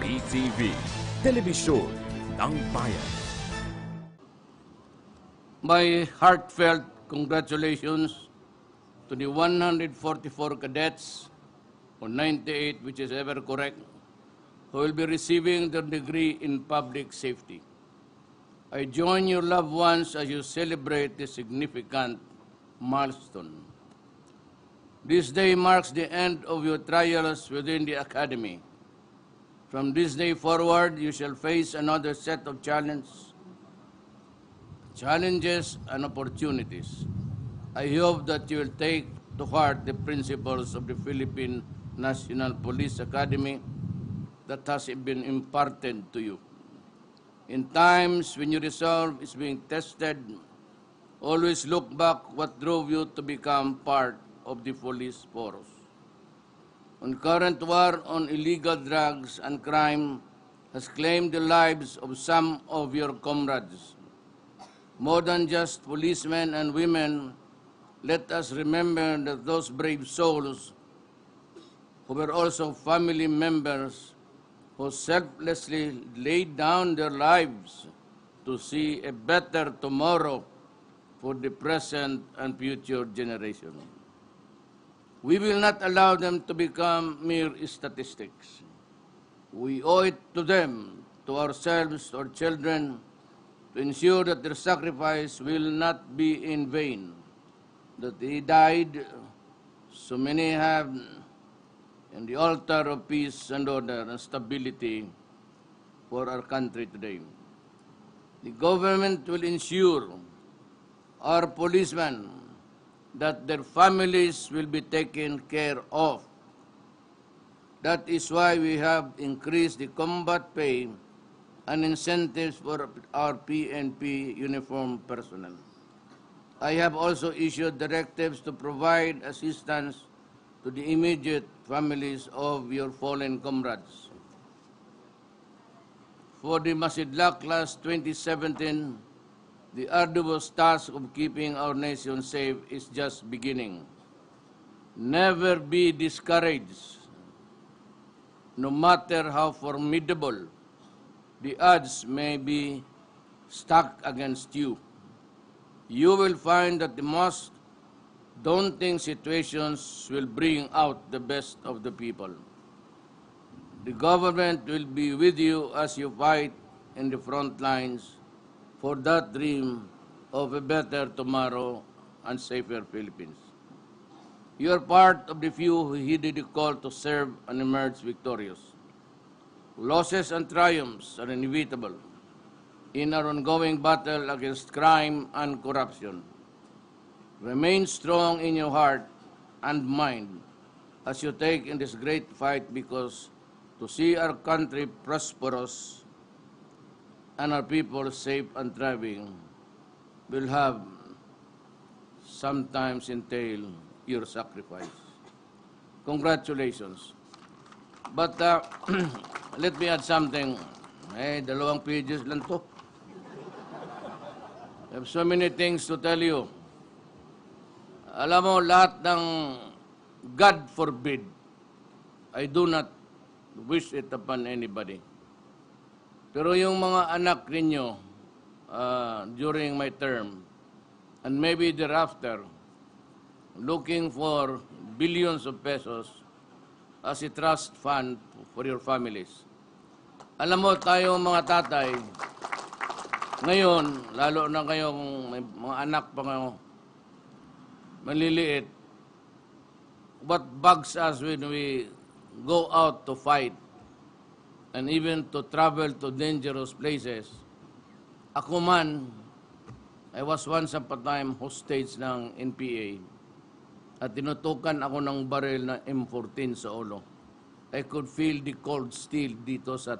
PTV, Telebisyon ng Bayan. My heartfelt congratulations to the 144 cadets, or 98 which is ever correct, who will be receiving their degree in public safety. I join your loved ones as you celebrate this significant milestone. This day marks the end of your trials within the academy. From this day forward, you shall face another set of challenges and opportunities. I hope that you will take to heart the principles of the Philippine National Police Academy that has been imparted to you. In times when your resolve is being tested, always look back what drove you to become part of the police force. On current war on illegal drugs and crime has claimed the lives of some of your comrades. More than just policemen and women, let us remember that those brave souls who were also family members who selflessly laid down their lives to see a better tomorrow for the present and future generation. We will not allow them to become mere statistics. We owe it to them, to ourselves, to our children, to ensure that their sacrifice will not be in vain, that they died, so many have, in the altar of peace and order and stability for our country today. The government will ensure our policemen that their families will be taken care of. That is why we have increased the combat pay and incentives for our PNP uniformed personnel. I have also issued directives to provide assistance to the immediate families of your fallen comrades. For the Masidla Class 2017, the arduous task of keeping our nation safe is just beginning. Never be discouraged. No matter how formidable the odds may be stacked against you, you will find that the most daunting situations will bring out the best of the people. The government will be with you as you fight in the front lines for that dream of a better tomorrow and safer Philippines. You are part of the few who heeded the call to serve and emerge victorious. Losses and triumphs are inevitable in our ongoing battle against crime and corruption. Remain strong in your heart and mind as you take in this great fight, because to see our country prosperous and our people safe and thriving will have sometimes entail your sacrifice. Congratulations. But let me add something. Dalawang pages lang to. I have so many things to tell you. Alam mo, lahat ng God forbid, I do not wish it upon anybody. Pero yung mga anak ninyo during my term, and maybe thereafter, looking for billions of pesos as a trust fund for your families. Alam mo, tayo mga tatay, ngayon, lalo na kayong may mga anak pa ngayon, maliliit, what bugs us when we go out to fight and even to travel to dangerous places. Ako man, I was once upon a time hostage ng NPA at tinutukan ako ng baril na M14 sa ulo. I could feel the cold steel dito sa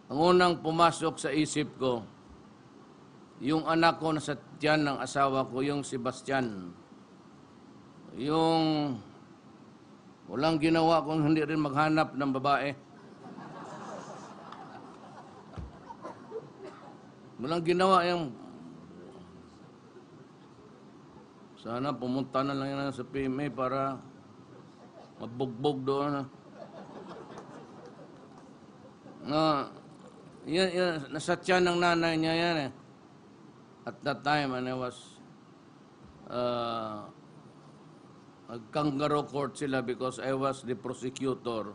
Ang unang pumasok sa isip ko, yung anak ko na sa tiyan ng asawa ko, yung Sebastian. Yung walang ginawa kung hindi rin maghanap ng babae. Walang ginawa yung... Sana pumunta na lang yan sa PMA para mabugbog doon. Na, nasa tiyan ng nanay niya yan eh. At that time, and I was, nag-kangaroo court sila because I was the prosecutor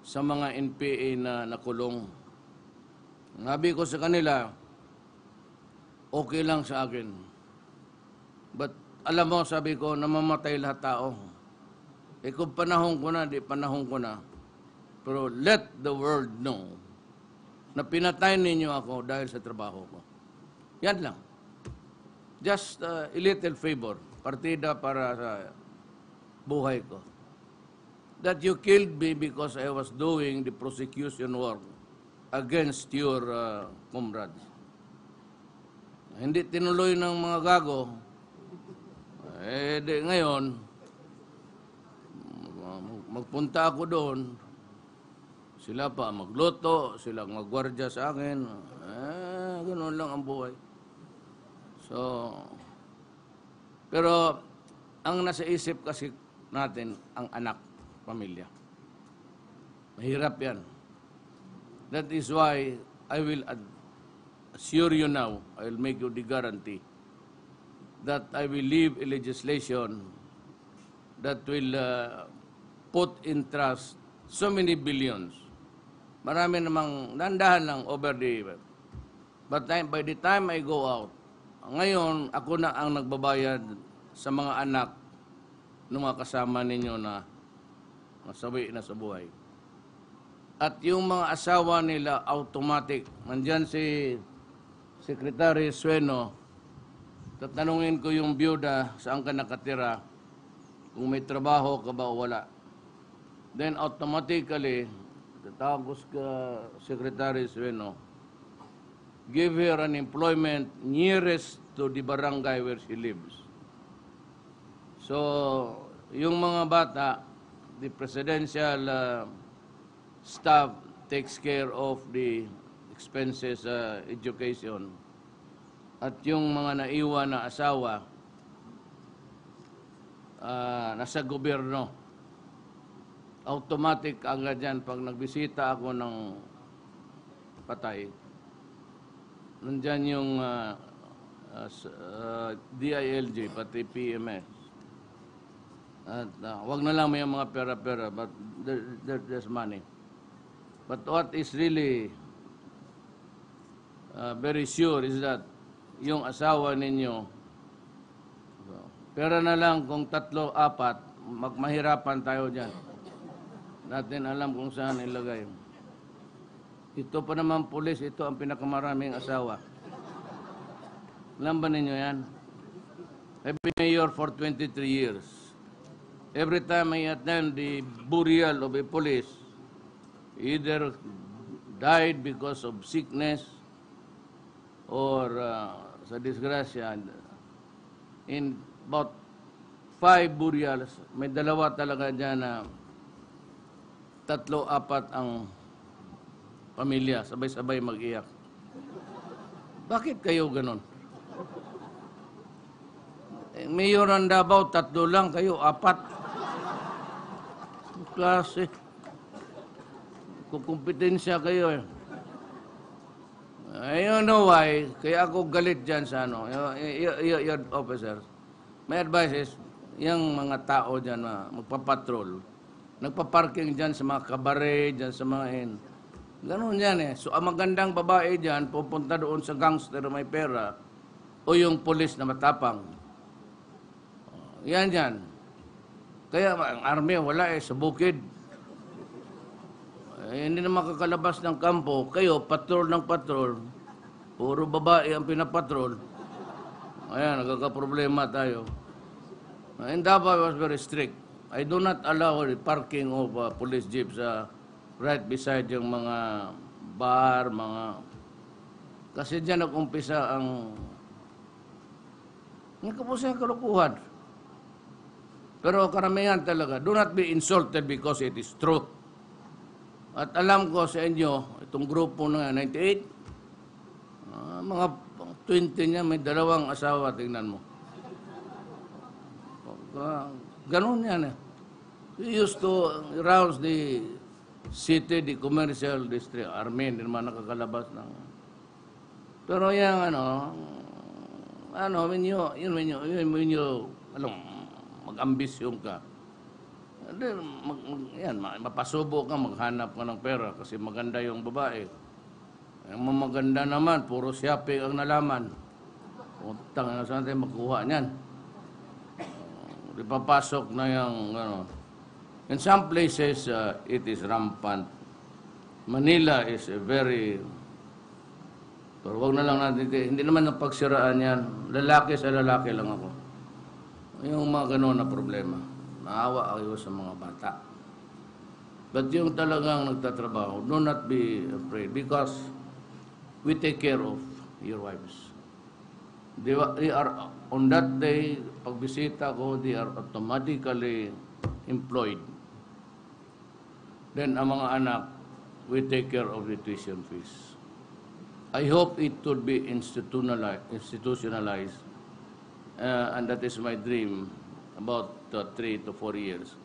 sa mga NPA na nakulong. Sabi ko sa kanila, okay lang sa akin. But alam mo, sabi ko, namamatay lahat tao. Eh kung panahon ko na, di panahon ko na. Pero let the world know na pinatay ninyo ako dahil sa trabaho ko. Yan lang. Just a little favor. Partida para sa buhay ko. That you killed me because I was doing the prosecution work against your comrades. Hindi tinuloy ng mga gago. Eh, di ngayon, magpunta ako doon, sila pa magluto, sila magwardya sa akin. Ganoon lang ang buhay. So, pero ang nasa isip kasi natin, ang anak, pamilya. Mahirap yan. That is why I will assure you now, I will make you the guarantee that I will leave a legislation that will put in trust so many billions. Marami namang nandahan lang over the... But by the time I go out, ngayon ako na ang nagbabayad sa mga anak ng mga kasama ninyo na masawi na sa buhay. At yung mga asawa nila, automatic. Nandyan si Secretary Sueno, tatanungin ko yung byuda, saan ka nakatira, kung may trabaho ka ba o wala. Then automatically, tatawag ko sa Secretary Sueno, give her an employment nearest to the barangay where she lives. So, yung mga bata, the presidential staff takes care of the expenses, education. At yung mga naiwan na asawa, nasa gobyerno. Automatic agad yan pag nagbisita ako ng patay. Nandyan yung DILG, pati PMS. At wag na lang may mga pera-pera, but there's money. But what is really very sure is that yung asawa ninyo, pera na lang kung 3, 4, mahirapan tayo dyan. Natin alam kung saan ilagay. Ito pa naman pulis, ito ang pinakamaraming asawa. Alam ba ninyo yan? I've been mayor for 23 years. Every time I attend the burial of a police, either died because of sickness or sa disgrasya. In about 5 burials, may 2 talaga dyan na 3, 4 ang pamilya, sabay-sabay mag-iyak. Bakit kayo ganon? Mayor ng Davao, 3 lang kayo, 4. Klase. Kukumpetensya kayo eh. I don't know why, kaya ako galit dyan sa your officers. My advice is, yung mga tao dyan na magpapatrol, nagpaparking dyan sa mga kabare, dyan sa mga ganun yan eh. So, ang magandang babae dyan, pupunta doon sa gangster na may pera, o yung polis na matapang. Yan dyan. Kaya ang army, wala eh, sa bukid. Hindi na makakalabas ng kampo. Kayo, patrol ng patrol. Puro babae ang pinapatrol. Ayan, nagkakaproblema tayo. And Davao was very strict. I do not allow the parking of police jeeps right beside yung mga bar, mga... Kasi dyan nag-umpisa ang... Nagkapusin ang kalukuhan. Pero karamihan talaga, do not be insulted because it is true. At alam ko sa inyo, itong grupo na 98, mga 20 niya, may 2 asawa, tingnan mo. Ganun yan eh. We used to rouse the City de Commercial District, Army, hindi naman nakakalabas ng... Pero yung when you mag-ambisyon ka, then, mapasubo ka, maghanap ka ng pera kasi maganda yung babae. Yung maganda naman, puro shopping ang nalaman. Utang na saan tayo makuha niyan? Ipapasok na yung, in some places, it is rampant. Manila is a very, pero wag na lang natin, hindi naman ang pagsiraan yan. Lalaki sa lalaki lang ako. Yung mga gano'n na problema. Naawa kayo sa mga bata. But yung talagang nagtatrabaho, do not be afraid because we take care of your wives. They are, on that day, pagbisita ko, they are automatically employed. Then, ang mga anak, we take care of the tuition fees. I hope it would be institutionalized, and that is my dream, about 3 to 4 years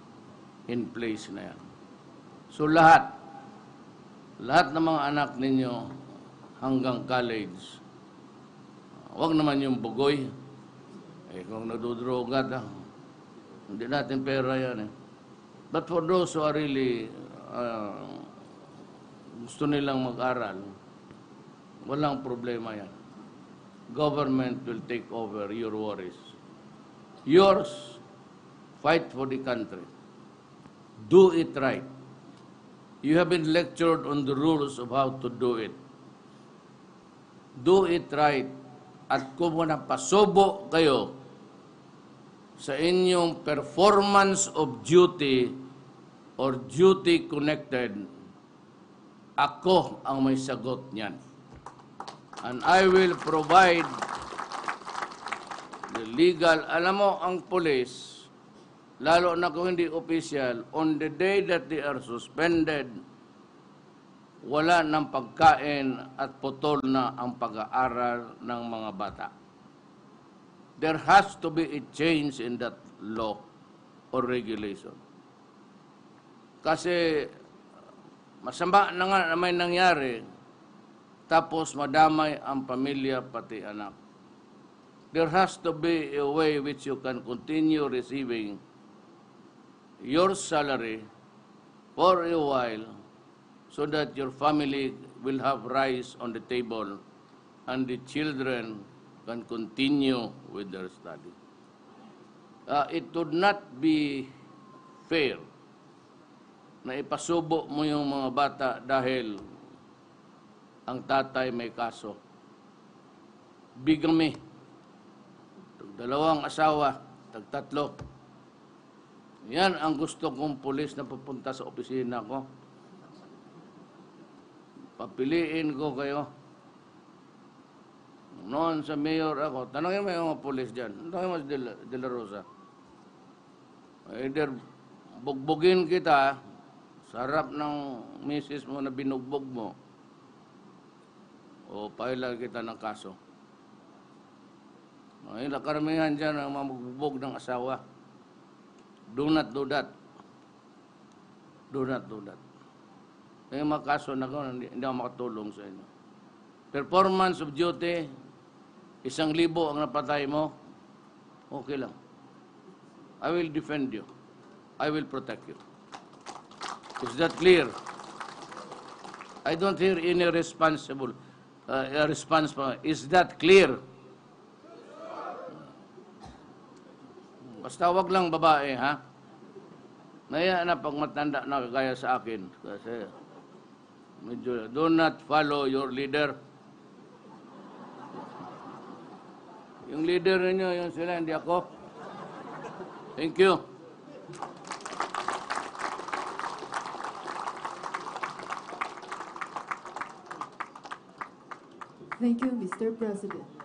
in place na yan. So lahat ng mga anak ninyo hanggang college, wag naman yung bugoy. Kung nadudroga, hindi natin pera yan eh. But for those who are really gusto nilang mag-aral, walang problema yan. Government will take over your worries. Yours, fight for the country. Do it right. You have been lectured on the rules of how to do it. Do it right. At kung napasubo kayo sa inyong performance of duty or duty connected, ako ang may sagot niyan. And I will provide the legal, alam mo, ang police, lalo na kung hindi official, on the day that they are suspended, wala ng pagkain at putol na ang pag-aaral ng mga bata. There has to be a change in that law or regulation. Kasi masama na nga na may nangyari, tapos madamay ang pamilya pati anak. There has to be a way which you can continue receiving your salary for a while so that your family will have rice on the table and the children can continue with their study. It would not be fair na ipasubo mo yung mga bata dahil ang tatay may kaso. Bigamy. Dalawang asawa, tatlo. Yan ang gusto kong pulis na pupunta sa opisina ko. Papiliin ko kayo. Noon sa mayor ako, tanongin mo yung mga pulis dyan. Tanongin mo si De La Rosa. Either bugbugin kita sa harap ng misis mo na binugbog mo, o pailan kita ng kaso. Ay, karamihan dyan ang mabugbog ng asawa. Do not do that. Do not do that. May mga kaso na ko, hindi ako makatulong sa inyo. Performance of duty, 1,000 ang napatay mo, okay lang. I will defend you. I will protect you. Is that clear? I don't hear any response pa. Is that clear? Basta wag lang babae, ha? Naya na pag matanda na kagaya sa akin. Kasi medyo, do not follow your leader. Yung leader ninyo, yung sila, hindi ako. Thank you. Thank you, Mr. President.